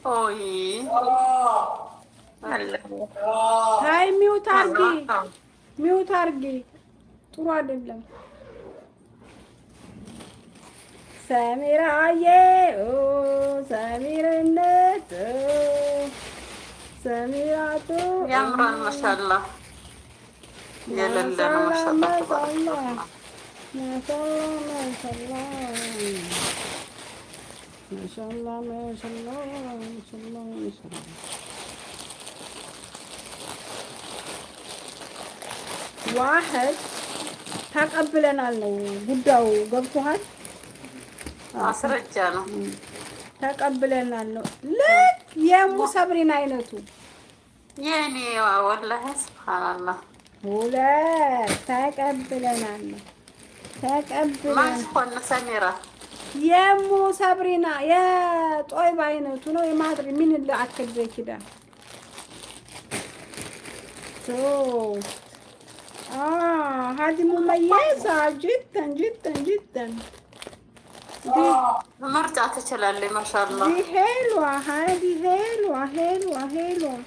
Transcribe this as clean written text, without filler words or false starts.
اوي هلا هاي ميوت አርጊ والله ሚውት አርጊ ጥሩ አይደለም ሰሚራዬ ኦ ሰሚርነት ሰሚራቱ يمرن ما شاء الله يا لله ما ማሻአላ شاء الله تبارك ማሻአላ الرحمن ማሻአላ ማሻአላ ማሻአላ ማሻአላ ማሻአላ ማሻአላ ዋህድ ተቀብለናል ነው ጉዳዩ ገብቶሃል ማስረጃ ነው ተቀብለናል ነው ልክ የሙ ሰብሪን አይነቱ የኔ ወላሂ ስብሓንላህ ሁለት ተቀብለናል ነው ማን ተቀብለን ትኮን ሰሚራ የሙ ሰብሪና የጦይባ አይነቱ ነው የማድሪ ምን ለአክል በኪዳ ሶ هذه مميزة جدا جدا جدا مرجع تشلالي ما شاء الله دي حلوة هذه حلوة حلوة حلوة